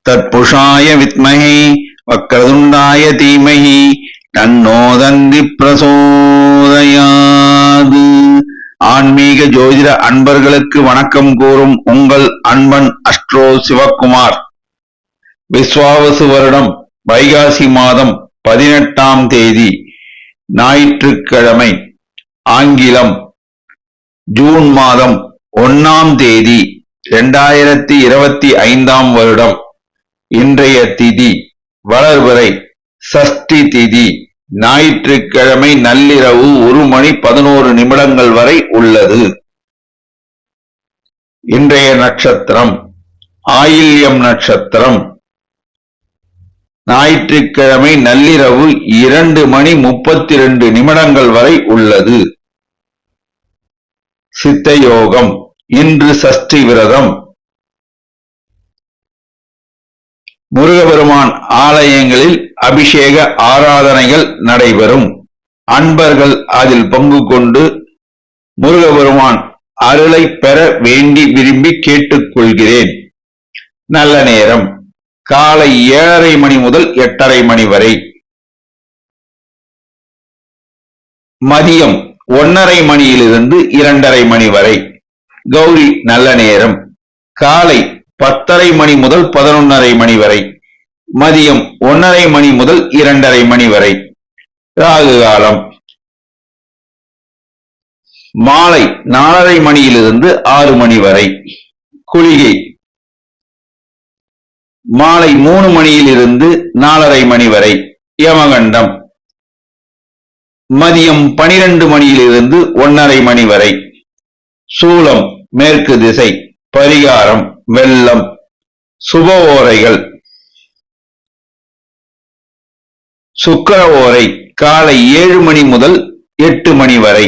தத்புஷாய வித்மஹே வக்ரதுண்டாய தீமஹி தன்னோ தந்தி பிரசோதயாது. ஆன்மீக ஜோதிட அன்பர்களுக்கு வணக்கம் கூறும் உங்கள் அன்பன் அஸ்ட்ரோ சிவக்குமார். விஸ்வாவசு வருடம் வைகாசி மாதம் 18ஆம் தேதி ஞாயிற்றுக்கிழமை, ஆங்கிலம் ஜூன் மாதம் 1ஆம் தேதி 2025ஆம் வருடம். இன்றைய திதி வளர்பிறை சஷ்டி திதி, ஞாயிற்றுக்கிழமை நள்ளிரவு 1:11 வரை உள்ளது. இன்றைய நட்சத்திரம் ஆயில்யம் நட்சத்திரம். ஞாயிற்றுக்கிழமை நள்ளிரவு 2:32 வரை உள்ளது. சித்த யோகம். இன்று சஷ்டி விரதம். முருகபெருமான் ஆலயங்களில் அபிஷேக ஆராதனைகள் நடைபெறும். அன்பர்கள் அதில் பங்கு கொண்டு முருகபெருமான் அருளை பெற வேண்டி விரும்பி கேட்டுக்கொள்கிறேன். நல்ல நேரம் காலை 7:30 மணி முதல் 8:30 மணி வரை. மதியம் 1:30 மணியிலிருந்து 2:30 மணி வரை. கௌரி நல்ல நேரம் காலை 10:30 மணி முதல் 11:30 மணி வரை. மதியம் 1:30 மணி முதல் 2:30 மணி வரை. ராகு காலம் மாலை 4:30 மணியிலிருந்து 6 மணி வரை. குளிகை மாலை 3 மணியிலிருந்து 4:30 மணி வரை. யமகண்டம் மதியம் 12 மணியிலிருந்து 1:30 மணி வரை. சூலம் மேற்கு திசை. பரிகாரம் வெள்ளம். சுப ஓரைகள். சுக்கிர ஓரை காலை 7 மணி முதல் 8 மணி வரை.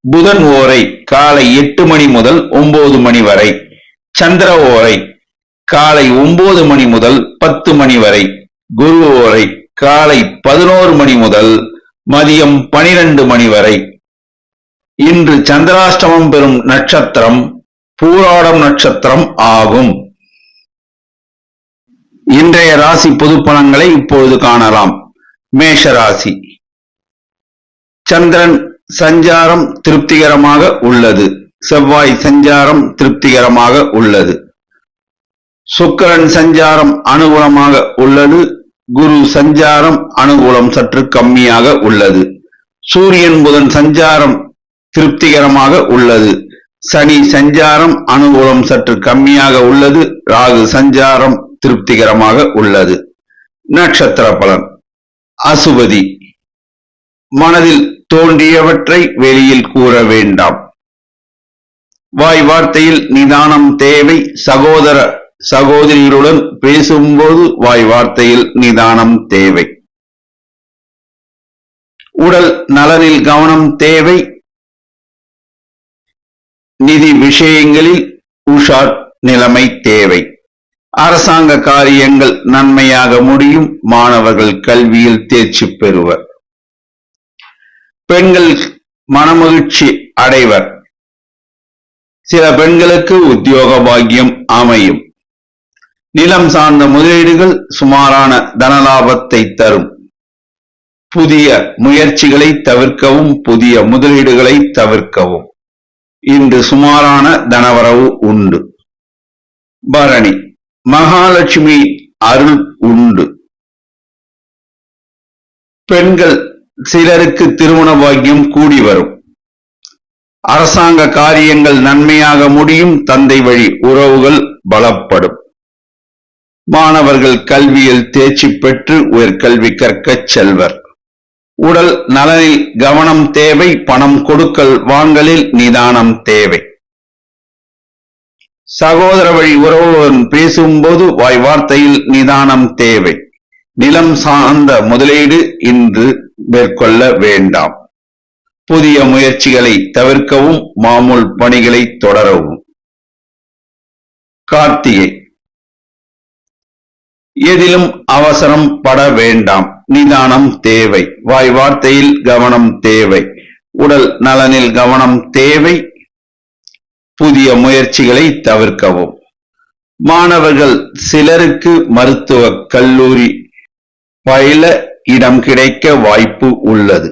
புதன் ஓரை காலை 8 மணி முதல் 9 மணி வரை. சந்திர ஓரை காலை 9 மணி முதல் 10 மணி வரை. குரு ஓரை காலை 11 மணி முதல் மதியம் 12 மணி வரை. இன்று சந்திராஷ்டமம் பெறும் நட்சத்திரம் பூராடம் நட்சத்திரம் ஆகும். இன்றைய ராசி பொது பலன்களை இப்பொழுது காணலாம். மேஷ ராசி. சந்திரன் சஞ்சாரம் திருப்திகரமாக உள்ளது. செவ்வாய் சஞ்சாரம் திருப்திகரமாக உள்ளது. சுக்கிரன் சஞ்சாரம் அனுகூலமாக உள்ளது. குரு சஞ்சாரம் அனுகூலம் சற்று கம்மியாக உள்ளது. சூரியன் புதன் சஞ்சாரம் திருப்திகரமாக உள்ளது. சனி சஞ்சாரம் அனுகூலம் சற்று கம்மியாக உள்ளது. ராகு சஞ்சாரம் திருப்திகரமாக உள்ளது. நட்சத்திர பலன். அசுபதி. மனதில் தோன்றியவற்றை வெளியில் கூற வேண்டாம். வாய் வார்த்தையில் நிதானம் தேவை. சகோதர சகோதரிகளுடன் பேசும்போது வாய் வார்த்தையில் நிதானம் தேவை. உடல் நலனில் கவனம் தேவை. நிதி விஷயங்களில் உஷார் நிலைமை தேவை. அரசாங்க காரியங்கள் நன்மையாக முடியும். மாணவர்கள் கல்வியில் தேர்ச்சி பெறுவர். பெண்கள் மனமகிழ்ச்சி அடைவர். சில பெண்களுக்கு உத்தியோக பாக்கியம் அமையும். நிலம் சார்ந்த முதலீடுகள் சுமாரான தனலாபத்தை தரும். புதிய முயற்சிகளை தவிர்க்கவும். புதிய முதலீடுகளை தவிர்க்கவும். இன்று சுமாரான தனவரவு உண்டு. பரணி. மகாலட்சுமி அருள் உண்டு. பெண்கள் சிலருக்கு திருமண பாக்கியம் கூடி வரும். அரசாங்க காரியங்கள் நன்மையாக முடியும். தந்தை வழி உறவுகள் பலப்படும். மாணவர்கள் கல்வியில் தேர்ச்சி பெற்று உயர்கல்வி கற்கச் செல்வர். உடல் நலனில் கவனம் தேவை. பணம் கொடுக்கல் வாங்கலில் நிதானம் தேவை. சகோதர வழி உறவுடன் பேசும்போது வாய் வார்த்தையில் நிதானம் தேவை. நிலம் சார்ந்த முதலீடு இன்று மேற்கொள்ள வேண்டாம். புதிய முயற்சிகளை தவிர்க்கவும். மாமூல் பணிகளை தொடரவும். கார்த்திகை. எதிலும் அவசரம் பட வேண்டாம். நிதானம் தேவை. வாய் வார்த்தையில் கவனம் தேவை. உடல் நலனில் கவனம் தேவை. புதிய முயற்சிகளை தவிர்க்கவும். மாணவர்கள் சிலருக்கு மருத்துவ கல்லூரி பயில இடம் கிடைக்க வாய்ப்பு உள்ளது.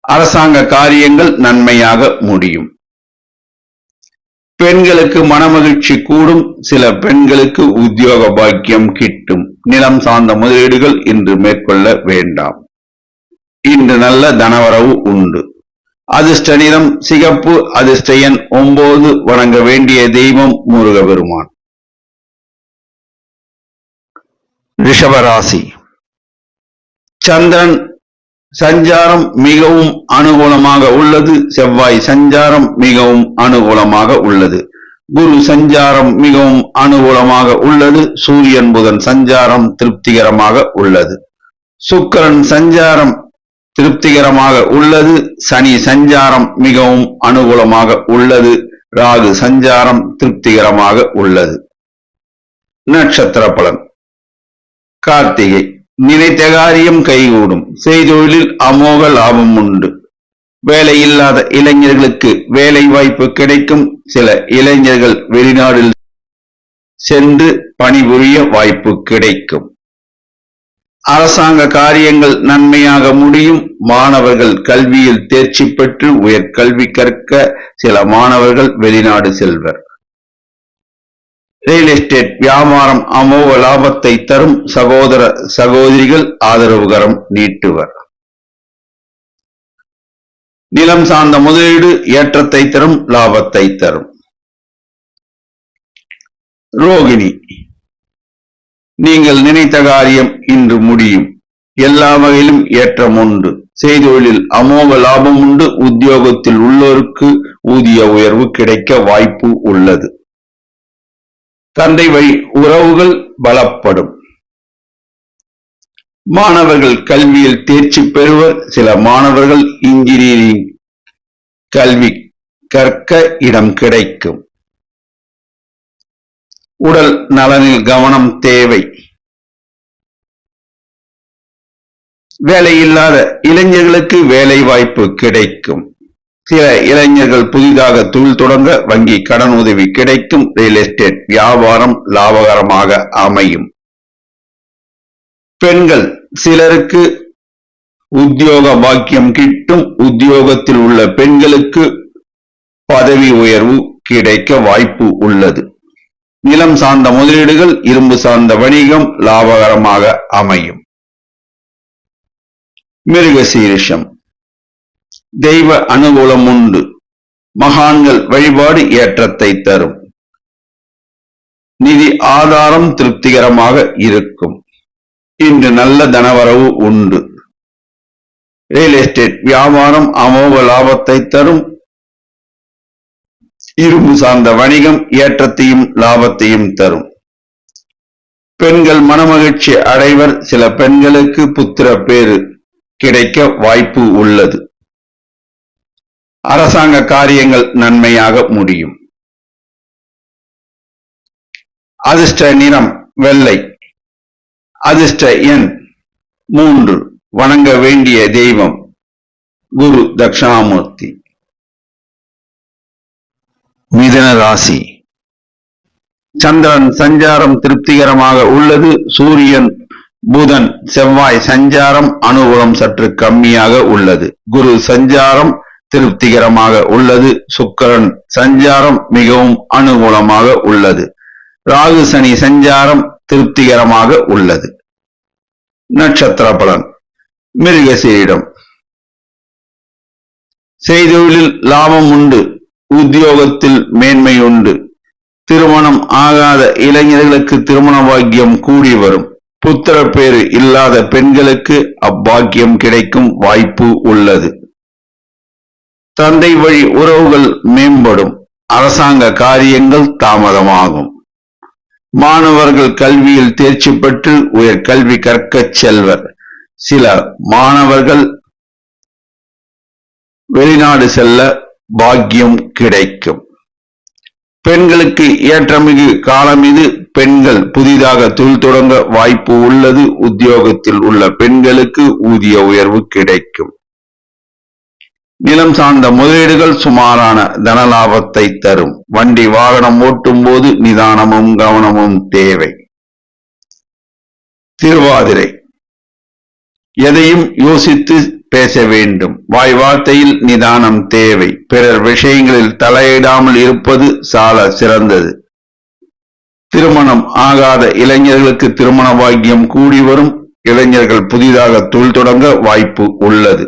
அரசாங்க காரியங்கள் நன்மையாக முடியும். பெண்களுக்கு மனமகிழ்ச்சி கூடும். சில பெண்களுக்கு உத்தியோக பாக்கியம் கிட்டும். நிலம் சார்ந்த முதலீடுகள் இன்று மேற்கொள்ள வேண்டாம். இன்று நல்ல தனவரவு உண்டு. அதிர்ஷ்ட நிறம் சிகப்பு. அதிர்ஷ்ட எண் 9. வணங்க வேண்டிய தெய்வம் முருகபெருமான். ரிஷபராசி. சந்திரன் சஞ்சாரம் மிகவும் அனுகூலமாக உள்ளது. செவ்வாய் சஞ்சாரம் மிகவும் அனுகூலமாக உள்ளது. குரு சஞ்சாரம் மிகவும் அனுகூலமாக உள்ளது. சூரியன் புதன் சஞ்சாரம் திருப்திகரமாக உள்ளது. சுக்கிரன் சஞ்சாரம் திருப்திகரமாக உள்ளது. சனி சஞ்சாரம் மிகவும் அனுகூலமாக உள்ளது. ராகு சஞ்சாரம் திருப்திகரமாக உள்ளது. நட்சத்திர பலன். கார்த்திகை. நினைத்த காரியம் கைகூடும். செய்தொழிலில் அமோக லாபம் உண்டு. வேலை இல்லாத இளைஞர்களுக்கு வேலை வாய்ப்பு கிடைக்கும். சில இளைஞர்கள் வெளிநாட்டில் சென்று பணிபுரிய வாய்ப்பு கிடைக்கும். அரசாங்க காரியங்கள் நன்மையாக முடியும். மாணவர்கள் கல்வியில் தேர்ச்சி பெற்று உயர்கல்வி கற்க சில மாணவர்கள் வெளிநாடு செல்வர். ரியல் எஸ்டேட் வியாபாரம் அமோக லாபத்தை தரும். சகோதர சகோதரிகள் ஆதரவுகரம் நீட்டுவர். நிலம் சார்ந்த முதலீடு ஏற்றத்தை தரும், லாபத்தை தரும். ரோகிணி. நீங்கள் நினைத்த காரியம் இன்று முடியும். எல்லா வகையிலும் ஏற்றம் உண்டு. செய்தொழிலில் அமோக லாபம் உண்டு. உத்தியோகத்தில் உள்ளோருக்கு ஊதிய உயர்வு கிடைக்க வாய்ப்பு உள்ளது. தந்தை வழி உறவுகள் பலப்படும். மாணவர்கள் கல்வியில் தேர்ச்சி பெறுவர். சில மாணவர்கள் இன்ஜினியரிங் கல்வி கற்க இடம் கிடைக்கும். உடல் நலனில் கவனம் தேவை. வேலையில்லாத இளைஞர்களுக்கு வேலை வாய்ப்பு கிடைக்கும். சில இளைஞர்கள் புதிதாக தொழில் தொடங்க வங்கி கடன் உதவி கிடைக்கும். ரியல் எஸ்டேட் வியாபாரம் லாபகரமாக அமையும். பெண்கள் சிலருக்கு உத்தியோக பாக்கியம் கிட்டும். உத்தியோகத்தில் உள்ள பெண்களுக்கு பதவி உயர்வு கிடைக்க வாய்ப்பு உள்ளது. நிலம் சார்ந்த முதலீடுகள், இரும்பு சார்ந்த வணிகம் லாபகரமாக அமையும். மிருகசீரிஷம். தெய்வ அனுகூலம் உண்டு. மகான்கள் வழிபாடு ஏற்றத்தை தரும். நிதி ஆதாரம் திருப்திகரமாக இருக்கும். இன்று நல்ல தனவரவு உண்டு. ரியல் எஸ்டேட் வியாபாரம் அமோக லாபத்தை தரும். இரும்பு சார்ந்த வணிகம் ஏற்றத்தையும் லாபத்தையும் தரும். பெண்கள் மனமகிழ்ச்சி அடைவர். சில பெண்களுக்கு புத்திர பேறு கிடைக்க வாய்ப்பு உள்ளது. அரசாங்க காரியங்கள் நன்மையாக முடியும். அதிர்ஷ்ட நிறம் வெள்ளை. அதிர்ஷ்ட எண் 3. வணங்க வேண்டிய தெய்வம் குரு தட்சிணாமூர்த்தி. மிதுன ராசி. சந்திரன் சஞ்சாரம் திருப்திகரமாக உள்ளது. சூரியன் புதன் செவ்வாய் சஞ்சாரம் அனுகூலம் சற்று கம்மியாக உள்ளது. குரு சஞ்சாரம் திருப்திகரமாக உள்ளது. சுக்கிரன் சஞ்சாரம் மிகவும் அனுகூலமாக உள்ளது. ராகு சனி சஞ்சாரம் திருப்திகரமாக உள்ளது. நட்சத்திர பலன். மிருகசீரிடம். செய்தொழிலில் லாபம் உண்டு. உத்தியோகத்தில் மேன்மை உண்டு. திருமணம் ஆகாத இளைஞர்களுக்கு திருமண பாக்கியம் கூடி வரும். புத்திர பேறு இல்லாத பெண்களுக்கு அப்பாக்கியம் கிடைக்கும் வாய்ப்பு உள்ளது. தந்தை வழி உறவுகள் மேம்படும். அரசாங்க காரியங்கள் தாமதமாகும். மாணவர்கள் கல்வியில் தேர்ச்சி பெற்று உயர் கல்வி கற்கச் செல்வர். சில மாணவர்கள் வெளிநாடு செல்ல பாக்கியம் கிடைக்கும். பெண்களுக்கு ஏற்றமிகு காலம் இது. பெண்கள் புதிதாக தொழில் தொடங்க வாய்ப்பு உள்ளது. உத்தியோகத்தில் உள்ள பெண்களுக்கு ஊதிய உயர்வு கிடைக்கும். நிலம் சார்ந்த முதலீடுகள் சுமாரான தனலாபத்தை தரும். வண்டி வாகனம் ஓட்டும் போது நிதானமும் கவனமும் தேவை. திருவாதிரை எதையும் யோசித்து பேச வேண்டும். வாய் வார்த்தையில் நிதானம் தேவை. பிறர் விஷயங்களில் தலையிடாமல் இருப்பது சால சிறந்தது. திருமணம் ஆகாத இளைஞர்களுக்கு திருமண பாக்கியம் கூடி வரும். இளைஞர்கள் புதிதாக தொழில் தொடங்க வாய்ப்பு உள்ளது.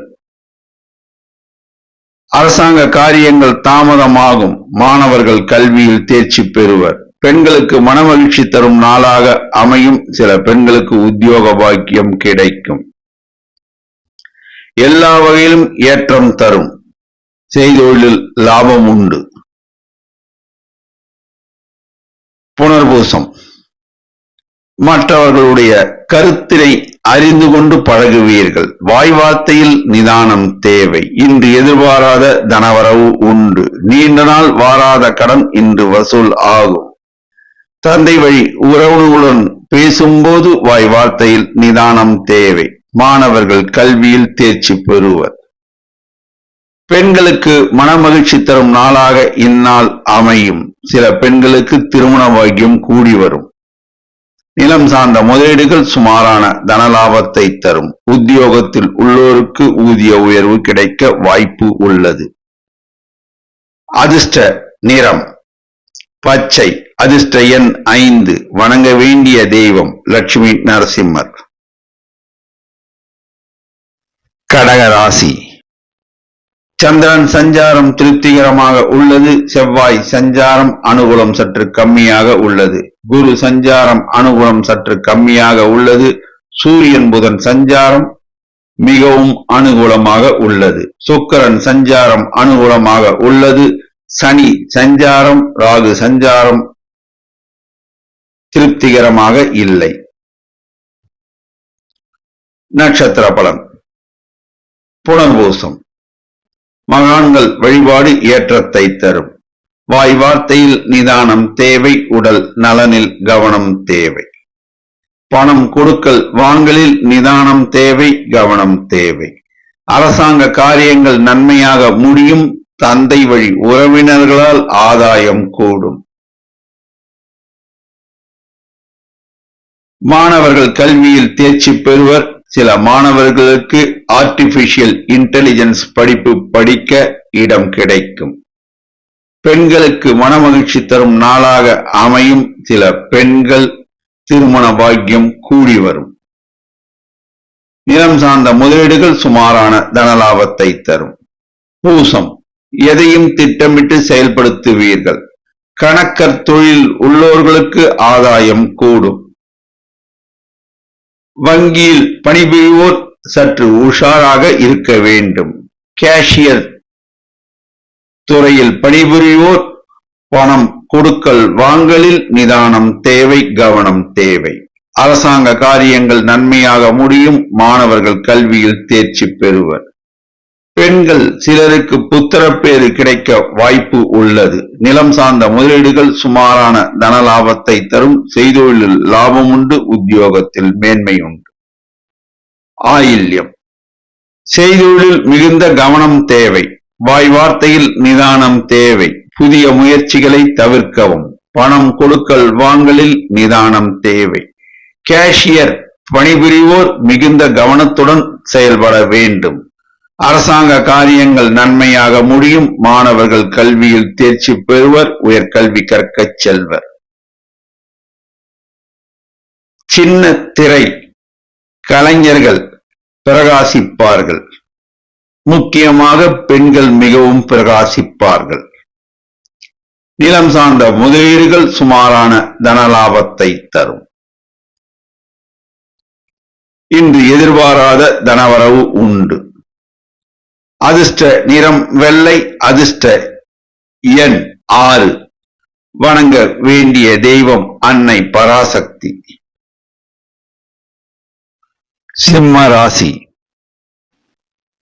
அரசாங்க காரியங்கள் தாமதமாகும். மாணவர்கள் கல்வியில் தேர்ச்சி பெறுவர். பெண்களுக்கு மனமகிழ்ச்சி தரும் நாளாக அமையும். சில பெண்களுக்கு உத்தியோக பாக்கியம் கிடைக்கும். எல்லா வகையிலும் ஏற்றம் தரும். செய்தொழிலில் லாபம் உண்டு. புனர்பூசம் மற்றவர்களுடைய கருத்தினை அறிந்து கொண்டு பழகுவீர்கள். வாய் வார்த்தையில் நிதானம் தேவை. இன்று எதிர்பாராத தனவரவு உண்டு. நீண்ட நாள் வாராத கடன் இன்று வசூல் ஆகும். தந்தை வழி உறவுகளுடன் பேசும்போது வாய் வார்த்தையில் நிதானம் தேவை. மாணவர்கள் கல்வியில் தேர்ச்சி பெறுவர். பெண்களுக்கு மனமகிழ்ச்சி தரும் நாளாக இந்நாள் அமையும். சில பெண்களுக்கு திருமண பாக்கியம் கூடி வரும். நிலம் சார்ந்த முதலீடுகள் சுமாரான தனலாபத்தை தரும். உத்தியோகத்தில் உள்ளோருக்கு ஊதிய உயர்வு கிடைக்க வாய்ப்பு உள்ளது. அதிர்ஷ்ட நிறம் பச்சை. அதிர்ஷ்ட எண் 5. வணங்க வேண்டிய தெய்வம் லட்சுமி நரசிம்மர். கடகராசி சந்திரன் சஞ்சாரம் திருப்திகரமாக உள்ளது. செவ்வாய் சஞ்சாரம் அனுகூலம் சற்று கம்மியாக உள்ளது. குரு சஞ்சாரம் அனுகூலம் சற்று கம்மியாக உள்ளது. சூரியன் புதன் சஞ்சாரம் மிகவும் அனுகூலமாக உள்ளது. சுக்கிரன் சஞ்சாரம் அனுகூலமாக உள்ளது. சனி சஞ்சாரம் ராகு சஞ்சாரம் திருப்திகரமாக இல்லை. நட்சத்திர பலன் புனர்பூசம் மகான்கள் வழிபாடு ஏற்றத்தை தரும். வாய் வார்த்தையில் நிதானம் தேவை. உடல் நலனில் கவனம் தேவை. பணம் கொடுக்கல் வாங்கலில் நிதானம் தேவை. கவனம் தேவை. அரசாங்க காரியங்கள் நன்மையாக முடியும். தந்தை வழி உறவினர்களால் ஆதாயம் கூடும். மாணவர்கள் கல்வியில் தேர்ச்சி பெறுவர். சில மாணவர்களுக்கு ஆர்டிபிஷியல் இன்டெலிஜென்ஸ் படிப்பு படிக்க இடம் கிடைக்கும். பெண்களுக்கு மனமகிழ்ச்சி தரும் நாளாக அமையும். சில பெண்கள் திருமண பாக்கியம் கூடி வரும். நிலம் சார்ந்த முதலீடுகள் சுமாரான தனலாபத்தை தரும். பூசம் எதையும் திட்டமிட்டு செயல்படுத்துவீர்கள். கணக்கர் தொழில் உள்ளோர்களுக்கு ஆதாயம் கூடும். வங்கியில் பணிபுரிவோர் சற்று உஷாராக இருக்க வேண்டும். கேஷியர் துறையில் பணிபுரிவோர் பணம் கொடுக்கல் வாங்கலில் நிதானம் தேவை. கவனம் தேவை. அரசாங்க காரியங்கள் நன்மையாக முடியும். மாணவர்கள் கல்வியில் தேர்ச்சி பெறுவர். பெண்கள் சிலருக்கு புத்திரப்பேறு கிடைக்க வாய்ப்பு உள்ளது. நிலம் சார்ந்த முதலீடுகள் சுமாரான தனலாபத்தை தரும். செய்தொழிலில் லாபம் உண்டு. உத்தியோகத்தில் மேன்மை உண்டு. ஆயில்யம் செய்தொழிலில் மிகுந்த கவனம் தேவை. வாய் வார்த்தையில் நிதானம் தேவை. புதிய முயற்சிகளை தவிர்க்கவும். பணம் கொடுக்கல் வாங்கலில் நிதானம் தேவை. கேஷியர் பணிபுரிவோர் மிகுந்த கவனத்துடன் செயல்பட வேண்டும். அரசாங்க காரியங்கள் நன்மையாக முடியும். மாணவர்கள் கல்வியில் தேர்ச்சி பெறுவர். உயர்கல்வி கற்கச் செல்வர். சின்ன திரை கலைஞர்கள் பிரகாசிப்பார்கள். முக்கியமாக பெண்கள் மிகவும் பிரகாசிப்பார்கள். நிலம் சார்ந்த முதலீடுகள் சுமாரான தனலாபத்தை தரும். இன்று எதிர்பாராத தனவரவு உண்டு. அதிர்ஷ்ட நிறம் வெள்ளை. அதிர்ஷ்ட எண் 6. வணங்க வேண்டிய தெய்வம் அன்னை பராசக்தி. சிம்ம ராசி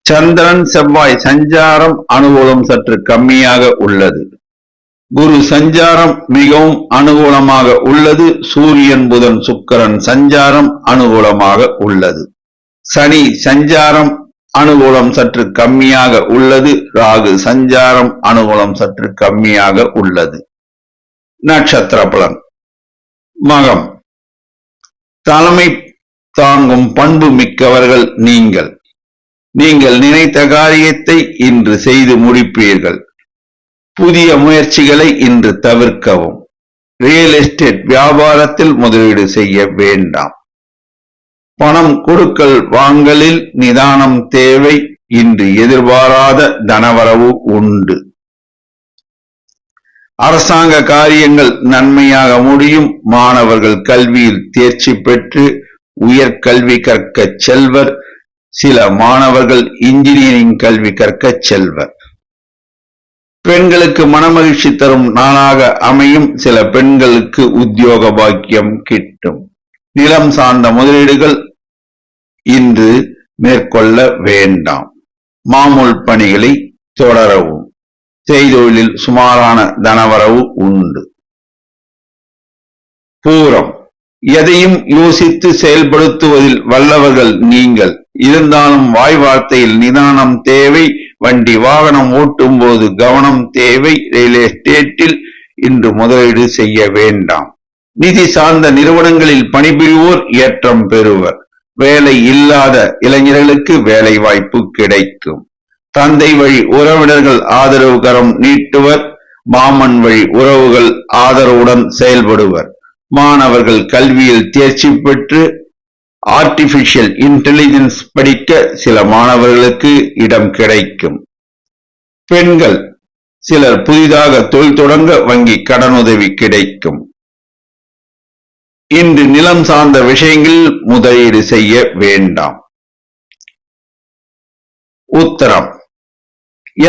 சந்திரன் செவ்வாய் சஞ்சாரம் அனுகூலம் சற்று கம்மியாக உள்ளது. குரு சஞ்சாரம் மிகவும் அனுகூலமாக உள்ளது. சூரியன் புதன் சுக்கிரன் சஞ்சாரம் அனுகூலமாக உள்ளது. சனி சஞ்சாரம் அனுகூலம் சற்று கம்மியாக உள்ளது. ராகு சஞ்சாரம் அனுகூலம் சற்று கம்மியாக உள்ளது. நட்சத்திர பலன். மகம். தலைமை தாங்கும் பண்பு மிக்கவர்கள் நீங்கள். நீங்கள் நினைத்த காரியத்தை இன்று செய்து முடிப்பீர்கள். புதிய முயற்சிகளை இன்று தவிர்க்கவும். ரியல் எஸ்டேட் வியாபாரத்தில் முதலீடு செய்ய வேண்டாம். பணம் கொடுக்கல் வாங்கலில் நிதானம் தேவை. இன்று எதிர்பாராத தனவரவு உண்டு. அரசாங்க காரியங்கள் நன்மையாக முடியும். மாணவர்கள் கல்வியில் தேர்ச்சி பெற்று உயர்கல்வி கற்க செல்வர். சில மாணவர்கள் இன்ஜினியரிங் கல்வி கற்க செல்வர். பெண்களுக்கு மனமகிழ்ச்சி தரும் நாளாக அமையும். சில பெண்களுக்கு உத்தியோக பாக்கியம் கிட்டும். நிலம் சார்ந்த முதலீடுகள் இன்று மேற்கொள்ள வேண்டாம். மாமூல் பணிகளை தொடரவும். செய்தொழிலில் சுமாரான தனவரவு உண்டு. பூரம். எதையும் யோசித்து செயல்படுத்துவதில் வல்லவர்கள் நீங்கள். இருந்தாலும் வாய் வார்த்தையில் நிதானம் தேவை. வண்டி வாகனம் ஓட்டும் போது கவனம் தேவை. ரியல் எஸ்டேட்டில் இன்று முதலீடு செய்ய வேண்டாம். நிதி சார்ந்த நிறுவனங்களில் பணிபுரிவோர் ஏற்றம் பெறுவர். வேலை இல்லாத இளைஞர்களுக்கு வேலை வாய்ப்பு கிடைக்கும். தந்தை வழி உறவினர்கள் ஆதரவு கரம் நீட்டுவர். மாமன் வழி உறவுகள் ஆதரவுடன் செயல்படுவர். மாணவர்கள் கல்வியில் தேர்ச்சி பெற்று ஆர்டிபிஷியல் இன்டெலிஜென்ஸ் படிக்க சில மாணவர்களுக்கு இடம் கிடைக்கும். பெண்கள் சிலர் புதிதாக தொழில் தொடங்க வங்கி கடனுதவி கிடைக்கும். இன்று நிலம் சார்ந்த விஷயங்களில் முதலீடு செய்ய வேண்டாம். உத்தரம்.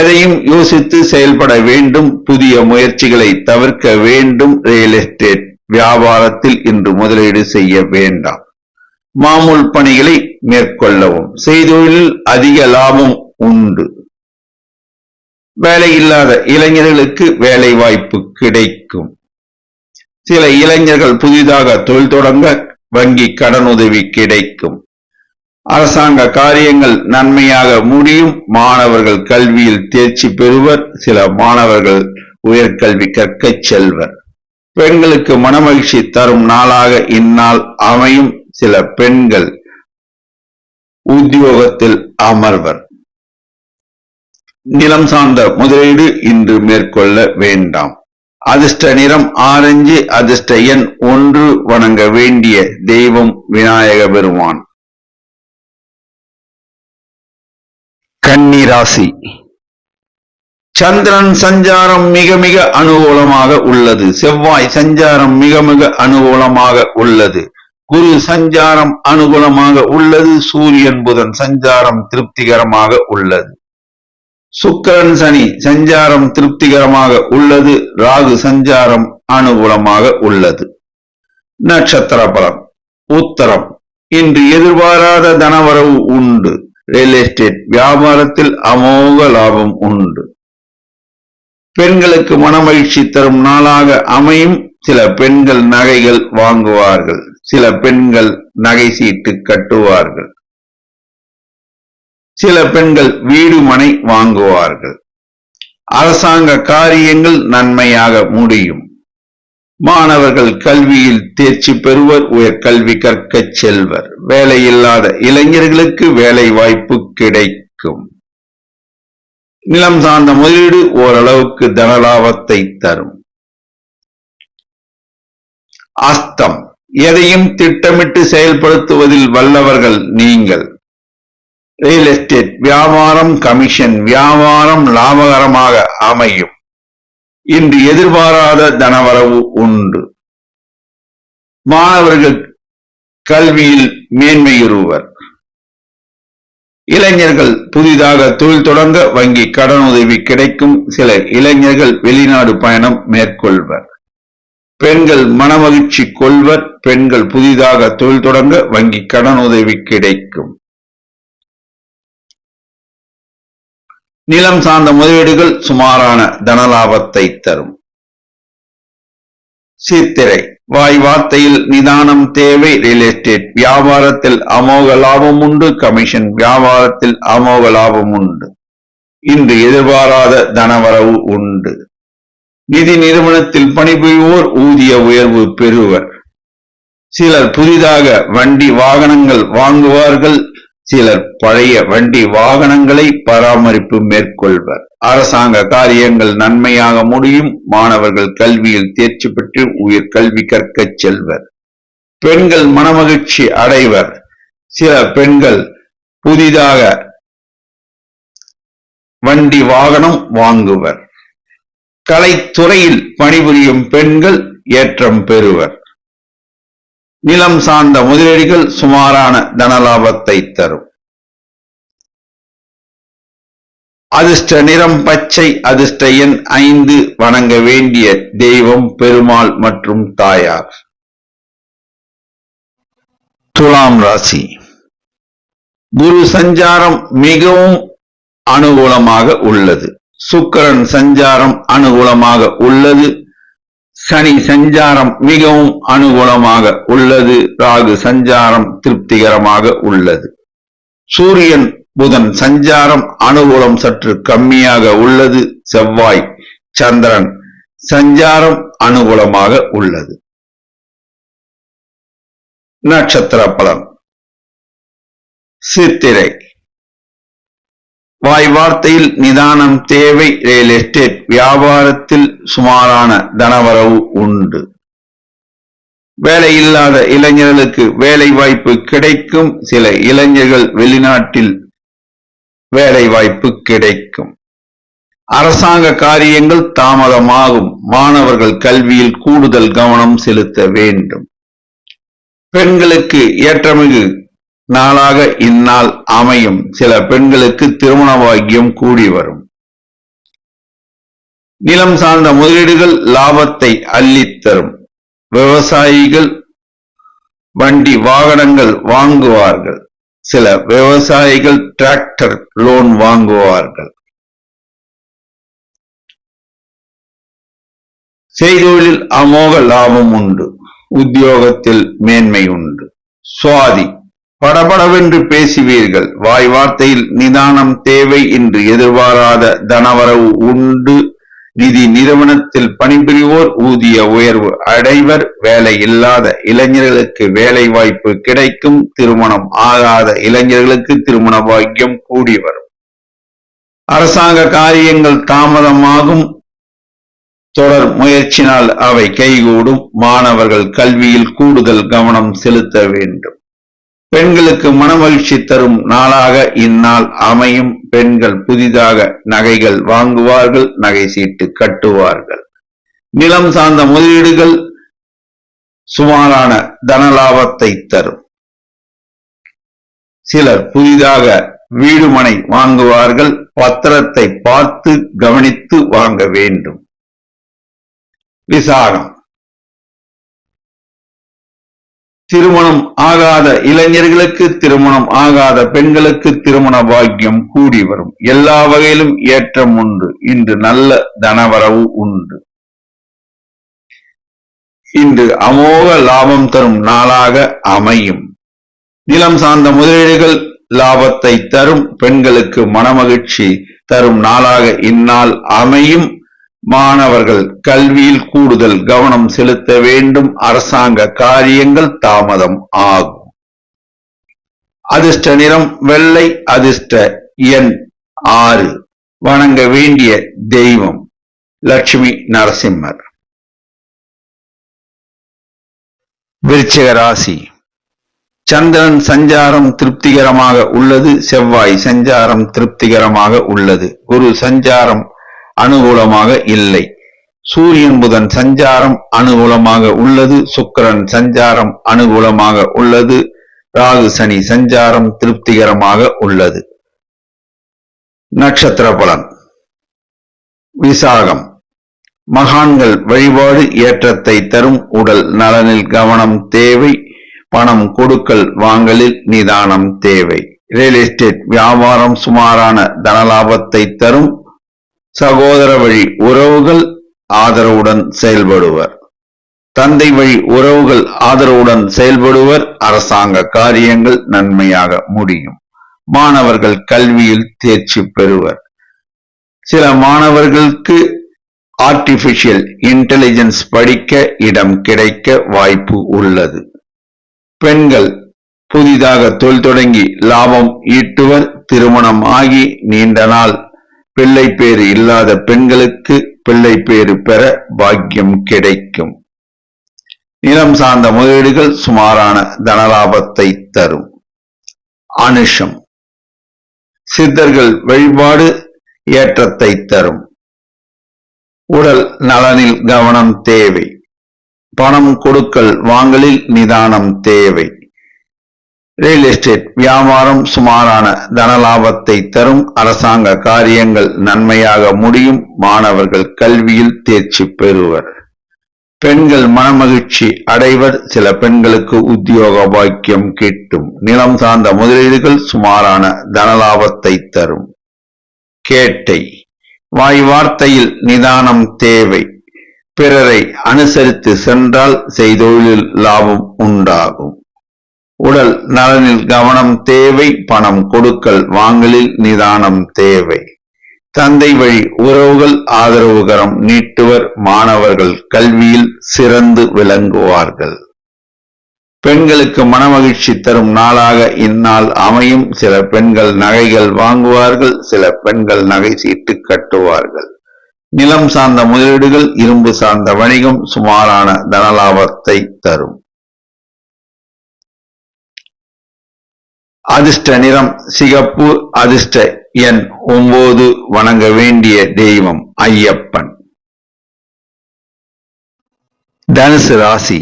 எதையும் யோசித்து செயல்பட வேண்டும். புதிய முயற்சிகளை தவிர்க்க வேண்டும். ரியல் எஸ்டேட் வியாபாரத்தில் இன்று முதலீடு செய்ய வேண்டாம். மாமூல் பணிகளை மேற்கொள்ளவும். செய்தொழிலில் அதிக லாபம் உண்டு. வேலை இல்லாத இளைஞர்களுக்கு வேலை வாய்ப்பு கிடைக்கும். சில இளைஞர்கள் புதிதாக தொழில் தொடங்க வங்கி கடனுதவி கிடைக்கும். அரசாங்க காரியங்கள் நன்மையாக முடியும். மாணவர்கள் கல்வியில் தேர்ச்சி பெறுவர். சில மாணவர்கள் உயர்கல்வி கற்க செல்வர். பெண்களுக்கு மனமகிழ்ச்சி தரும் நாளாக இந்நாள் அமையும். சில பெண்கள் உத்தியோகத்தில் அமர்வர். நிலம் சார்ந்த முதலீடு இன்று மேற்கொள்ள வேண்டாம். அதிர்ஷ்ட நிறம் ஆரஞ்சு. அதிர்ஷ்ட எண் 1. வணங்க வேண்டிய தெய்வம் விநாயக பெருமான். கன்னி ராசி. சந்திரன் சஞ்சாரம் மிக மிக அனுகூலமாக உள்ளது. செவ்வாய் சஞ்சாரம் மிக மிக அனுகூலமாக உள்ளது. குரு சஞ்சாரம் அனுகூலமாக உள்ளது. சூரியன் புதன் சஞ்சாரம் திருப்திகரமாக உள்ளது. சுக்கிரன் சனி சஞ்சாரம் திருப்திகரமாக உள்ளது. ராகு சஞ்சாரம் அனுகூலமாக உள்ளது. நட்சத்திர பலன். உத்தரம். இன்று எதிர்பாராத தனவரவு உண்டு. ரியல் எஸ்டேட் வியாபாரத்தில் அமோக லாபம் உண்டு. பெண்களுக்கு மனமகிழ்ச்சி தரும் நாளாக அமையும். சில பெண்கள் நகைகள் வாங்குவார்கள். சில பெண்கள் நகை சீட்டு கட்டுவார்கள். சில பெண்கள் வீடு மனை வாங்குவார்கள். அரசாங்க காரியங்கள் நன்மையாக முடியும். மாணவர்கள் கல்வியில் தேர்ச்சி பெறுவர். உயர்கல்வி கற்க செல்வர். வேலையில்லாத இளைஞர்களுக்கு வேலை வாய்ப்பு கிடைக்கும். நிலம் சார்ந்த முதலீடு ஓரளவுக்கு தனலாபத்தை தரும். அஸ்தம். எதையும் திட்டமிட்டு செயல்படுத்துவதில் வல்லவர்கள் நீங்கள். ரியல் எஸ்டேட் வியாபாரம் கமிஷன் வியாபாரம் லாபகரமாக அமையும். இன்று எதிர்பாராத தனவரவு உண்டு. மாணவர்கள் கல்வியில் மேன்மையுறுவர். இளைஞர்கள் புதிதாக தொழில் தொடங்க வங்கி கடனுதவி கிடைக்கும். சில இளைஞர்கள் வெளிநாடு பயணம் மேற்கொள்வர். பெண்கள் மனமகிழ்ச்சி கொள்வர். பெண்கள் புதிதாக தொழில் தொடங்க வங்கி கடனுதவி கிடைக்கும். நிலம் சார்ந்த முதலீடுகள் சுமாரான தனலாபத்தை தரும். சித்திரை. வாய் வார்த்தையில் நிதானம் தேவை. ரியல் எஸ்டேட் வியாபாரத்தில் அமோக லாபம் உண்டு. கமிஷன் வியாபாரத்தில் அமோக லாபம் உண்டு. இன்று எதிர்பாராத தனவரவு உண்டு. நிதி நிறுவனத்தில் பணிபுரிவோர் ஊதிய உயர்வு பெறுவர். சிலர் புதிதாக வண்டி வாகனங்கள் வாங்குவார்கள். சிலர் பழைய வண்டி வாகனங்களை பராமரிப்பு மேற்கொள்வர். அரசாங்க காரியங்கள் நன்மையாக முடியும். மாணவர்கள் கல்வியில் தேர்ச்சி பெற்று உயர் கல்வி கற்கச் செல்வர். பெண்கள் மனமகிழ்ச்சி அடைவர். சில பெண்கள் புதிதாக வண்டி வாகனம் வாங்குவர். கலைத்துறையில் பணிபுரியும் பெண்கள் ஏற்றம் பெறுவர். நிலம் சார்ந்த முதலீடுகள் சுமாரான தனலாபத்தை தரும். அதிர்ஷ்ட நிறம் பச்சை. அதிர்ஷ்ட எண் 5. வணங்க வேண்டிய தெய்வம் பெருமாள் மற்றும் தாயார். துலாம் ராசி. குரு சஞ்சாரம் மிகவும் அனுகூலமாக உள்ளது. சுக்கிரன் சஞ்சாரம் அனுகூலமாக உள்ளது. சனி சஞ்சாரம் மிகவும் அனுகூலமாக உள்ளது. ராகு சஞ்சாரம் திருப்திகரமாக உள்ளது. சூரியன் புதன் சஞ்சாரம் அனுகூலம் சற்று கம்மியாக உள்ளது. செவ்வாய் சந்திரன் சஞ்சாரம் அனுகூலமாக உள்ளது. நட்சத்திர பலன். சித்திரை. வாய் வார்த்தையில் நிதானம் தேவை. ரியல் எஸ்டேட் வியாபாரத்தில் சுமாரான தனவரவு உண்டு. வேலையில்லாத இளைஞர்களுக்கு வேலை வாய்ப்பு கிடைக்கும். சில இளைஞர்கள் வெளிநாட்டில் வேலை வாய்ப்பு கிடைக்கும். அரசாங்க காரியங்கள் தாமதமாகும். மாணவர்கள் கல்வியில் கூடுதல் கவனம் செலுத்த வேண்டும். பெண்களுக்கு ஏற்றமிகு நாளாக இந்நாள் அமையும். சில பெண்களுக்கு திருமண பாக்கியம் கூடி வரும். நிலம் சார்ந்த முதலீடுகள் லாபத்தை அள்ளித்தரும். விவசாயிகள் வண்டி வாகனங்கள் வாங்குவார்கள். சில விவசாயிகள் டிராக்டர் லோன் வாங்குவார்கள். செய்தொழிலில் அமோக லாபம் உண்டு. உத்தியோகத்தில் மேன்மை உண்டு. சுவாதி. படபடவென்று பேசுவீர்கள். வாய் வார்த்தையில் நிதானம் தேவை. இன்று எதிர்பாராத தனவரவு உண்டு. நிதி நிறுவனத்தில் பணிபுரிவோர் ஊதிய உயர்வு அடைவர். வேலை இல்லாத இளைஞர்களுக்கு வேலை வாய்ப்பு கிடைக்கும். திருமணம் ஆகாத இளைஞர்களுக்கு திருமண பாக்கியம் கூடி வரும். அரசாங்க காரியங்கள் தாமதமாகும். தொடர் முயற்சினால் அவை கைகூடும். மாணவர்கள் கல்வியில் கூடுதல் கவனம் செலுத்த வேண்டும். பெண்களுக்கு மனமகிழ்ச்சி தரும் நாளாக இந்நாள் அமையும். பெண்கள் புதிதாக நகைகள் வாங்குவார்கள். நகை சீட்டு கட்டுவார்கள். நிலம் சார்ந்த முதலீடுகள் சுமாரான தனலாபத்தை தரும். சிலர் புதிதாக வீடு மனை வாங்குவார்கள். பத்திரத்தை பார்த்து கவனித்து வாங்க வேண்டும். விசாகம். திருமணம் ஆகாத இளைஞர்களுக்கு திருமணம் ஆகாத பெண்களுக்கு திருமண பாக்கியம் கூடி வரும். எல்லா வகையிலும் ஏற்றம் உண்டு. இன்று நல்ல தனவரவு உண்டு. இன்று அமோக லாபம் தரும் நாளாக அமையும். நிலம் சார்ந்த முதலீடுகள் லாபத்தை தரும். பெண்களுக்கு மனமகிழ்ச்சி தரும் நாளாக இந்நாள் அமையும். மாணவர்கள் கல்வியில் கூடுதல் கவனம் செலுத்த வேண்டும். அரசாங்க காரியங்கள் தாமதம் ஆகும். அதிர்ஷ்ட நிறம் வெள்ளை. அதிர்ஷ்ட எண் 6. வணங்க வேண்டிய தெய்வம் லட்சுமி நரசிம்மர். விருச்சிக ராசி. சந்திரன் சஞ்சாரம் திருப்திகரமாக உள்ளது. செவ்வாய் சஞ்சாரம் திருப்திகரமாக உள்ளது. குரு சஞ்சாரம் அனுகூலமாக இல்லை. சூரியன் புதன் சஞ்சாரம் அனுகூலமாக உள்ளது. சுக்கிரன் சஞ்சாரம் அனுகூலமாக உள்ளது. ராகு சனி சஞ்சாரம் திருப்திகரமாக உள்ளது. நட்சத்திர பலன். விசாகம். மகான்கள் வழிபாடு ஏற்றத்தை தரும். உடல் நலனில் கவனம் தேவை. பணம் கொடுக்கல் வாங்கலில் நிதானம் தேவை. ரியல் எஸ்டேட் வியாபாரம் சுமாரான தனலாபத்தை தரும். சகோதர வழி உறவுகள் ஆதரவுடன் செயல்படுவர். தந்தை வழி உறவுகள் ஆதரவுடன் செயல்படுவர். அரசாங்க காரியங்கள் நன்மையாக முடியும். மாணவர்கள் கல்வியில் தேர்ச்சி பெறுவர். சில மாணவர்களுக்கு ஆர்டிபிஷியல் இன்டெலிஜென்ஸ் படிக்க இடம் கிடைக்க வாய்ப்பு உள்ளது. பெண்கள் புதிதாக தொழில் தொடங்கி லாபம் ஈட்டுவர். திருமணம் ஆகி நீண்ட நாள் பிள்ளை பேறு இல்லாத பெண்களுக்கு பிள்ளை பேறு பெற பாக்கியம் கிடைக்கும். நிலம் சார்ந்த முதலீடுகள் சுமாரான தனலாபத்தை தரும். அனுஷம் சித்தர்கள் வழிபாடு ஏற்றத்தை தரும். உடல் நலனில் கவனம் தேவை. பணம் கொடுக்கல் வாங்கலில் நிதானம் தேவை. ரியல் எஸ்டேட் வியாபாரம் சுமாரான தனலாபத்தை தரும். அரசாங்க காரியங்கள் நன்மையாக முடியும். மாணவர்கள் கல்வியில் தேர்ச்சி பெறுவர். பெண்கள் மனமகிழ்ச்சி அடைவர். சில பெண்களுக்கு உத்தியோக பாக்கியம் கிட்டும். நிலம் சார்ந்த முதலீடுகள் சுமாரான தனலாபத்தை தரும். கேட்டை வாய் வார்த்தையில் நிதானம் தேவை. பிறரை அனுசரித்து சென்றால் செய்தொழிலில் லாபம் உண்டாகும். உடல் நலனில் கவனம் தேவை. பணம் கொடுக்கல் வாங்கலில் நிதானம் தேவை. தந்தை வழி உறவுகள் ஆதரவுகரம் நீட்டுவர். மாணவர்கள் கல்வியில் சிறந்து விளங்குவார்கள். பெண்களுக்கு மனமகிழ்ச்சி தரும் நாளாக இந்நாள் அமையும். சில பெண்கள் நகைகள் வாங்குவார்கள். சில பெண்கள் நகை சீட்டு கட்டுவார்கள். நிலம் சார்ந்த முதலீடுகள் இரும்பு சார்ந்த வணிகம் சுமாரான தனலாபத்தை தரும். அதிர்ஷ்ட நிறம் சிகப்பு. அதிர்ஷ்ட எண் 9. வணங்க வேண்டிய தெய்வம் ஐயப்பன். தனுசு ராசி.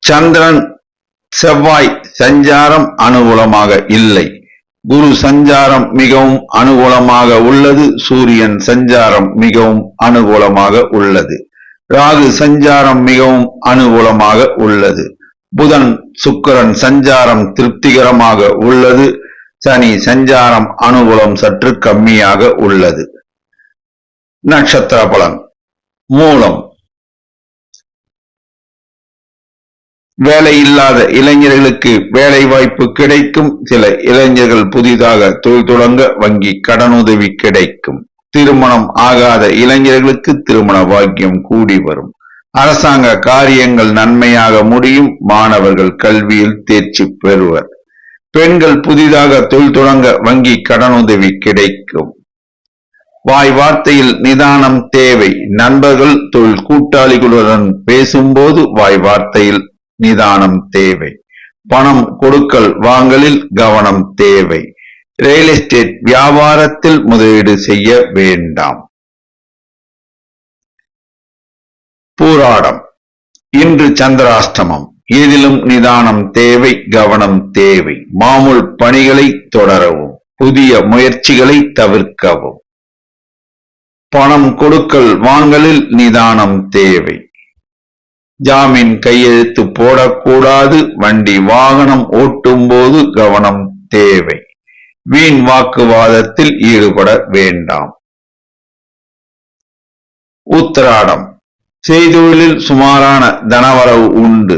சந்திரன் செவ்வாய் சஞ்சாரம் அனுகூலமாக இல்லை. குரு சஞ்சாரம் மிகவும் அனுகூலமாக உள்ளது. சூரியன் சஞ்சாரம் மிகவும் அனுகூலமாக உள்ளது. ராகு சஞ்சாரம் மிகவும் அனுகூலமாக உள்ளது. புதன் சுக்கிரன் சஞ்சாரம் திருப்திகரமாக உள்ளது. சனி சஞ்சாரம் அனுகூலம் சற்று கம்மியாக உள்ளது. நட்சத்திர பலன். மூலம். வேலை இல்லாத இளைஞர்களுக்கு வேலை வாய்ப்பு கிடைக்கும். சில இளைஞர்கள் புதிதாக தொழில் தொடங்க வங்கி கடனுதவி கிடைக்கும். திருமணம் ஆகாத இளைஞர்களுக்கு திருமண பாக்கியம் கூடி வரும். அரசாங்க காரியங்கள் நன்மையாக முடியும். மாணவர்கள் கல்வியில் தேர்ச்சி பெறுவர். பெண்கள் புதிதாக தொழில் தொடங்க வங்கி கடனுதவி கிடைக்கும். வாய் வார்த்தையில் நிதானம் தேவை. நண்பர்கள் தொழில் கூட்டாளிகளுடன் பேசும்போது வாய் வார்த்தையில் நிதானம் தேவை. பணம் கொடுக்கல் வாங்கலில் கவனம் தேவை. ரியல் எஸ்டேட் வியாபாரத்தில் முதலீடு செய்ய வேண்டாம். பூராடம். இன்று சந்திராஷ்டமம். எதிலும் நிதானம் தேவை. கவனம் தேவை. மாமூல் பணிகளை தொடரவும். புதிய முயற்சிகளை தவிர்க்கவும். பணம் கொடுக்கல் வாங்கலில் நிதானம் தேவை. ஜாமீன் கையெழுத்து போடக்கூடாது. வண்டி வாகனம் ஓட்டும் போது கவனம் தேவை. வீண் வாக்குவாதத்தில் ஈடுபட வேண்டாம். உத்திராடம். செய்தொழிலில் சுமாரான தனவரவு உண்டு.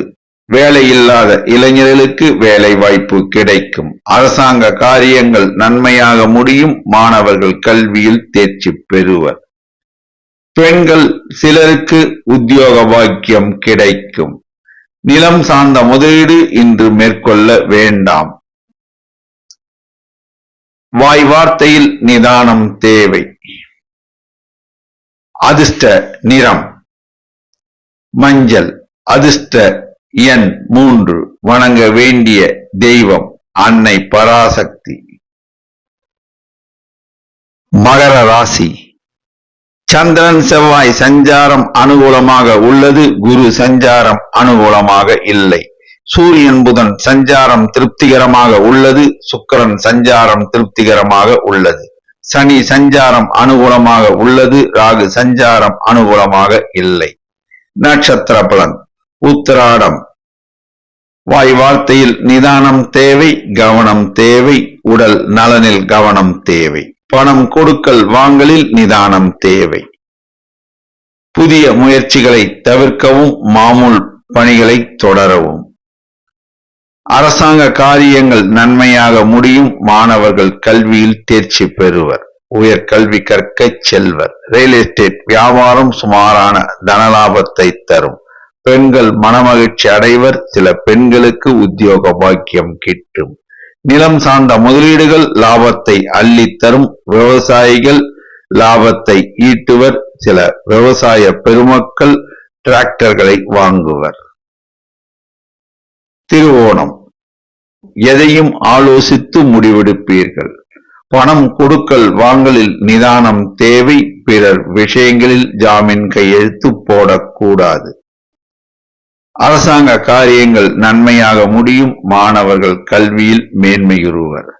வேலை இல்லாத இளைஞர்களுக்கு வேலை வாய்ப்பு கிடைக்கும். அரசாங்க காரியங்கள் நன்மையாக முடியும். மாணவர்கள் கல்வியில் தேர்ச்சி பெறுவர். பெண்கள் சிலருக்கு உத்தியோக பாக்கியம் கிடைக்கும். நிலம் சார்ந்த முதலீடு இன்று மேற்கொள்ள வேண்டாம். வாய் வார்த்தையில் நிதானம் தேவை. அதிர்ஷ்ட நிறம் மஞ்சள். அதிர்ஷ்ட எண் 3. வணங்க வேண்டிய தெய்வம் அன்னை பராசக்தி. மகர ராசி. சந்திரன் செவ்வாய் சஞ்சாரம் அனுகூலமாக உள்ளது. குரு சஞ்சாரம் அனுகூலமாக இல்லை. சூரியன் புதன் சஞ்சாரம் திருப்திகரமாக உள்ளது. சுக்கிரன் சஞ்சாரம் திருப்திகரமாக உள்ளது. சனி சஞ்சாரம் அனுகூலமாக உள்ளது. ராகு சஞ்சாரம் அனுகூலமாக இல்லை. நட்சத்திர பலன். உத்திராடம். வாய் வார்த்தையில் நிதானம் தேவை. கவனம் தேவை. உடல் நலனில் கவனம் தேவை. பணம் கொடுக்கல் வாங்கலில் நிதானம் தேவை. புதிய முயற்சிகளை தவிர்க்கவும், மாமூல் பணிகளை தொடரவும். அரசாங்க காரியங்கள் நன்மையாக முடியும். மாணவர்கள் கல்வியில் தேர்ச்சி பெறுவர். உயர்கல்வி கற்கச் செல்வர். ரியல் எஸ்டேட் வியாபாரம் சுமாரான தனலாபத்தை தரும். பெண்கள் மனமகிழ்ச்சி அடைவர். சில பெண்களுக்கு உத்தியோக பாக்கியம் கிட்டும். நிலம் சார்ந்த முதலீடுகள் லாபத்தை அள்ளித்தரும். விவசாயிகள் லாபத்தை ஈட்டுவர். சில விவசாய பெருமக்கள் டிராக்டர்களை வாங்குவர். திருவோணம், எதையும் ஆலோசித்து முடிவெடுப்பீர்கள். பணம் கொடுக்கல் வாங்கலில் நிதானம் தேவை. பிறர் விஷயங்களில் ஜாமீன் கையெழுத்து போடக்கூடாது. அரசாங்க காரியங்கள் நன்மையாக முடியும். மாணவர்கள் கல்வியில் மேன்மையுறுவர்.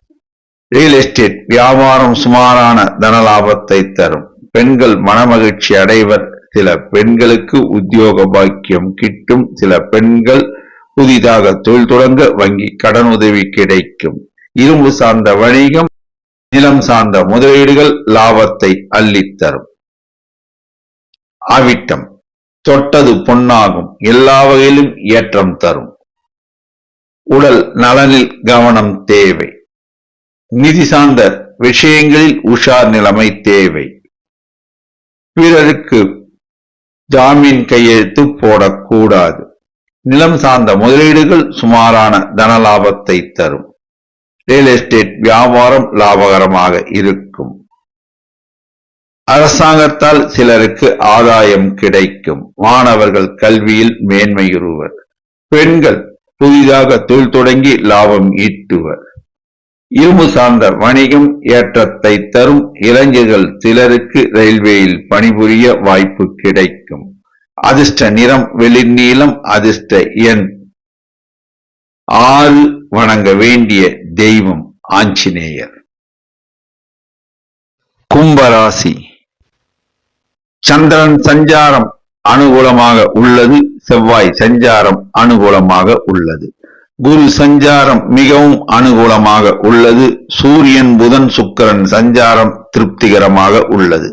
ரியல் எஸ்டேட் வியாபாரம் சுமாரான தனலாபத்தை தரும். பெண்கள் மனமகிழ்ச்சி அடைவர். சில பெண்களுக்கு உத்தியோக பாக்கியம் கிட்டும். சில பெண்கள் புதிதாக தொழில் தொடங்க வங்கி கடனுதவி கிடைக்கும். இரும்பு சார்ந்த வணிகம், நிலம் சார்ந்த முதலீடுகள் லாபத்தை அள்ளித்தரும். அவிட்டம், தொட்டது பொன்னாகும். எல்லா வகையிலும் ஏற்றம் தரும். உடல் நலனில் கவனம் தேவை. நிதி சார்ந்த விஷயங்களில் உஷார் நிலைமை தேவை. பிறருக்கு ஜாமீன் கையெழுத்து போடக்கூடாது. நிலம் சார்ந்த முதலீடுகள் சுமாரான தனலாபத்தை தரும். ரியல் எஸ்டேட் வியாபாரம் லாபகரமாக இருக்கும். அரசாங்கத்தால் சிலருக்கு ஆதாயம் கிடைக்கும். மாணவர்கள் கல்வியில் மேன்மையுறுவர். பெண்கள் புதிதாக தொழில் தொடங்கி லாபம் ஈட்டுவர். இரும்பு சார்ந்த வணிகம் ஏற்றத்தை தரும். இளைஞர்கள் சிலருக்கு ரயில்வேயில் பணிபுரிய வாய்ப்பு கிடைக்கும். அதிர்ஷ்ட நிறம் வெளிநீலம். அதிர்ஷ்ட எண் 6. வணங்க வேண்டிய தெய்வம் ஆஞ்சநேயர். கும்பராசி, சந்திரன் சஞ்சாரம் அனுகூலமாக உள்ளது. செவ்வாய் சஞ்சாரம் அனுகூலமாக உள்ளது. குரு சஞ்சாரம் மிகவும் அனுகூலமாக உள்ளது. சூரியன் புதன் சுக்கிரன் சஞ்சாரம் திருப்திகரமாக உள்ளது.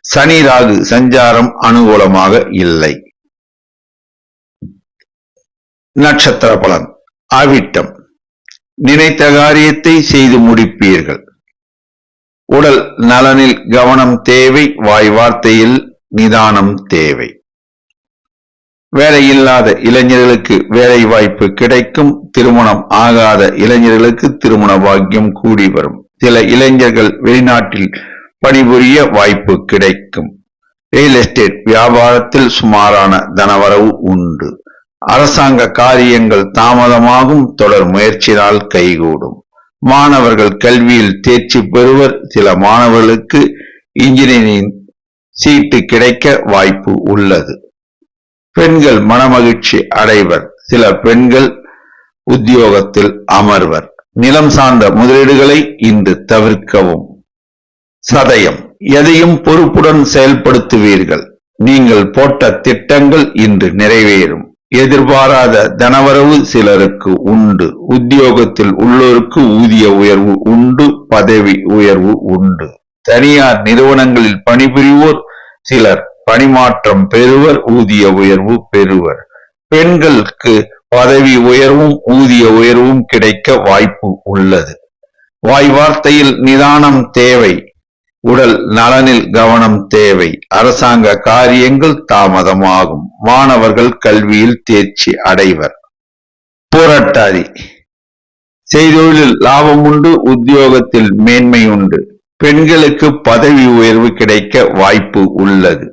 சனி ராகு சஞ்சாரம் அனுகூலமாக இல்லை. நட்சத்திர பலன். அவிட்டம், நினைத்த காரியத்தை செய்து முடிப்பீர்கள். உடல் நலனில் கவனம் தேவை. வாய் வார்த்தையில் நிதானம் தேவை. வேலையில்லாத இளைஞர்களுக்கு வேலை வாய்ப்பு கிடைக்கும். திருமணம் ஆகாத இளைஞர்களுக்கு திருமண பாக்கியம் கூடி வரும். சில இளைஞர்கள் வெளிநாட்டில் பணிபுரிய வாய்ப்பு கிடைக்கும். ரியல் எஸ்டேட் வியாபாரத்தில் சுமாரான தனவரவு உண்டு. அரசாங்க காரியங்கள் தாமதமாகும். தொடர் முயற்சியால் கைகூடும். மாணவர்கள் கல்வியில் தேர்ச்சி பெறுவர். சில மாணவர்களுக்கு இன்ஜினியரிங் சீட்டு கிடைக்க வாய்ப்பு உள்ளது. பெண்கள் மனமகிழ்ச்சி அடைவர். சில பெண்கள் உத்தியோகத்தில் அமர்வர். நிலம் சார்ந்த முதலீடுகளை இன்று தவிர்க்கவும். சதயம், எதையும் பொறுப்புடன் செயல்படுத்துவீர்கள். நீங்கள் போட்ட திட்டங்கள் இன்று நிறைவேறும். எதிர்பாராத தனவரவு சிலருக்கு உண்டு. உத்தியோகத்தில் உள்ளோருக்கு ஊதிய உயர்வு உண்டு. பதவி உயர்வு உண்டு. தனியார் நிறுவனங்களில் பணிபுரிவோர் சிலர் பணிமாற்றம் பெறுவர். ஊதிய உயர்வு பெறுவர். பெண்களுக்கு பதவி உயர்வும் ஊதிய உயர்வும் கிடைக்க வாய்ப்பு உள்ளது. வாய் வார்த்தையில் நிதானம் தேவை. உடல் நலனில் கவனம் தேவை. அரசாங்க காரியங்கள் தாமதமாகும். மாணவர்கள் கல்வியில் தேர்ச்சி அடைவர். போராட்டாதி, செய்தொழிலில் லாபம் உண்டு. உத்தியோகத்தில் மேன்மை உண்டு. பெண்களுக்கு பதவி உயர்வு கிடைக்க வாய்ப்பு உள்ளது.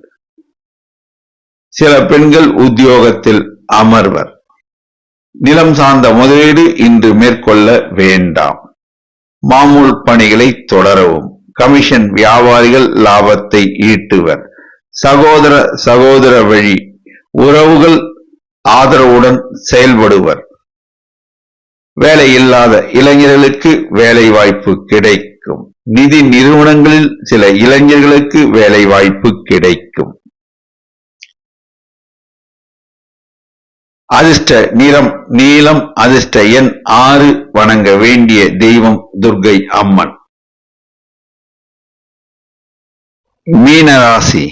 சில பெண்கள் உத்தியோகத்தில் அமர்வர். நிலம் சார்ந்த முதலீடு இன்று மேற்கொள்ள வேண்டாம். மாமூல் பணிகளை தொடரவும். கமிஷன் வியாபாரிகள் லாபத்தை ஈட்டுவர். சகோதர வழி உறவுகள் ஆதரவுடன் செயல்படுவர். வேலையில்லாத இளைஞர்களுக்கு வேலை வாய்ப்பு கிடைக்கும். நிதி நிறுவனங்களில் சில இளைஞர்களுக்கு வேலை வாய்ப்பு கிடைக்கும். அதிர்ஷ்ட நிறம் நீலம். அதிர்ஷ்ட எண் 6. வணங்க வேண்டிய தெய்வம் துர்க்கை அம்மன். மீனராசி,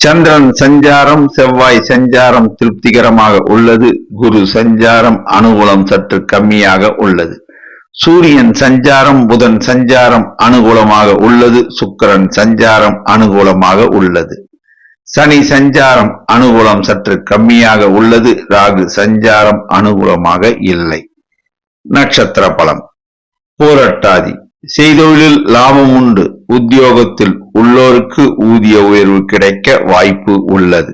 சந்திரன் சஞ்சாரம் செவ்வாய் சஞ்சாரம் திருப்திகரமாக உள்ளது. குரு சஞ்சாரம் அனுகூலம் சற்று கம்மியாக உள்ளது. சூரியன் சஞ்சாரம் புதன் சஞ்சாரம் அனுகூலமாக உள்ளது. சுக்கிரன் சஞ்சாரம் அனுகூலமாக உள்ளது. சனி சஞ்சாரம் அனுகூலம் சற்று கம்மியாக உள்ளது. ராகு சஞ்சாரம் அனுகூலமாக இல்லை. நட்சத்திர பலன். பூரட்டாதி. செய்தொழிலில் லாபம் உண்டு. உத்தியோகத்தில் உள்ளோருக்கு ஊதிய உயர்வு கிடைக்க வாய்ப்பு உள்ளது.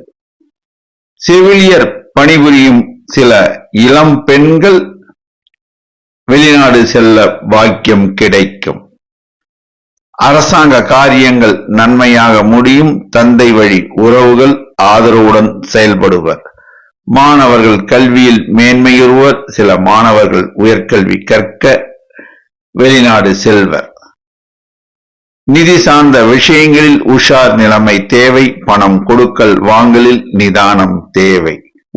செவிலியர் பணிபுரியும் சில இளம் பெண்கள் வெளிநாடு செல்ல பாக்கியம் கிடைக்கும். அரசாங்க காரியங்கள் நன்மையாக முடியும். தந்தை வழி உறவுகள் ஆதரவுடன் செயல்படுவர். மாணவர்கள் கல்வியில் மேன்மையுறுவர். சில மாணவர்கள் உயர்கல்வி கற்க வெளிநாடு செல்வர். நிதி சார்ந்த விஷயங்களில் உஷார் நிலைமை தேவை. பணம் கொடுக்கல் வாங்கலில் நிதானம் தேவை.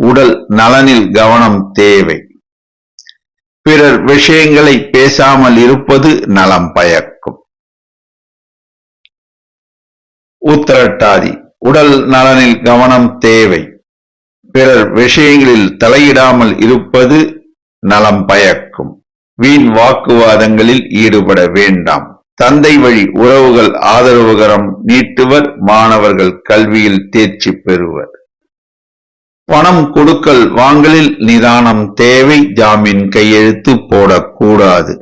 உடல் நலனில் கவனம் தேவை. பிறர் விஷயங்களை பேசாமல் இருப்பது நலம் பயக்கும். உத்திரட்டாதி. உடல் நலனில் கவனம் தேவை. பிறர் விஷயங்களில் தலையிடாமல் இருப்பது நலம் பயக்கும். வீண் வாக்குவாதங்களில் ஈடுபட வேண்டாம். தந்தை வழி உறவுகள் ஆதரவுகரம் நீட்டுவர். மாணவர்கள் கல்வியில் தேர்ச்சி பெறுவர். பணம் கொடுக்கல் வாங்கலில் நிதானம் தேவை. ஜாமீன் கையெழுத்து போடக்கூடாது.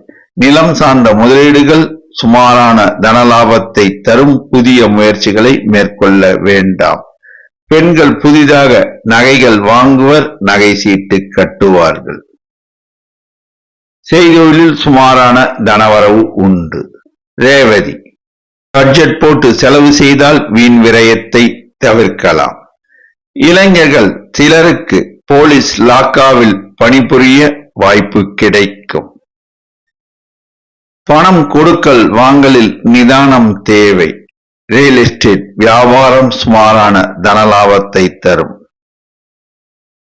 நிலம் சார்ந்த முதலீடுகள் சுமாரான தனலாபத்தை தரும். புதிய முயற்சிகளை மேற்கொள்ள வேண்டாம். பெண்கள் புதிதாக நகைகள் வாங்குவர். நகை சீட்டு கட்டுவார்கள். செய்தொழிலில் சுமாரான தனவரவு உண்டு. ரேவதி. பட்ஜெட் போட்டு செலவு செய்தால் வீண் விரயத்தை தவிர்க்கலாம். இளைஞர்கள் சிலருக்கு போலீஸ் லாக்காவில் பணிபுரிய வாய்ப்பு கிடைக்கும். பணம் கொடுக்கல் வாங்கலில் நிதானம் தேவை. ரியல் எஸ்டேட் வியாபாரம் சுமாரான தனலாபத்தை தரும்.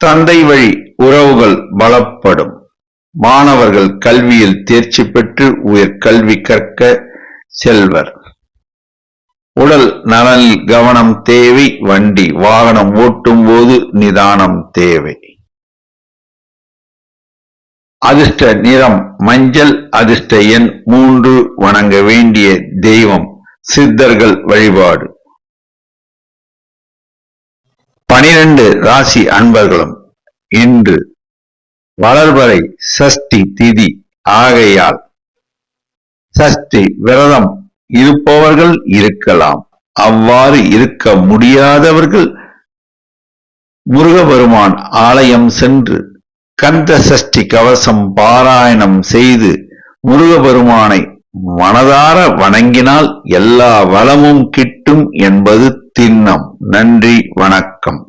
தந்தை வழி உறவுகள் பலப்படும். மாணவர்கள் கல்வியில் தேர்ச்சி பெற்று உயர்கல்வி கற்க செல்வர். உடல் நலனில் கவனம் தேவை. வண்டி வாகனம் ஓட்டும் போது நிதானம் தேவை. அதிர்ஷ்ட நிறம் மஞ்சள். அதிர்ஷ்ட எண் 3. வணங்க வேண்டிய தெய்வம் சித்தர்கள் வழிபாடு. 12 ராசி அன்பர்களும் இன்று வளர்வரை சஷ்டி திதி ஆகையால் சஷ்டி விரதம் இருப்பவர்கள் இருக்கலாம். அவ்வாறு இருக்க முடியாதவர்கள் முருகபெருமான் ஆலயம் சென்று கந்த சஷ்டி கவசம் பாராயணம் செய்து முருகபெருமானை மனதார வணங்கினால் எல்லா வளமும் கிட்டும் என்பது திண்ணம். நன்றி, வணக்கம்.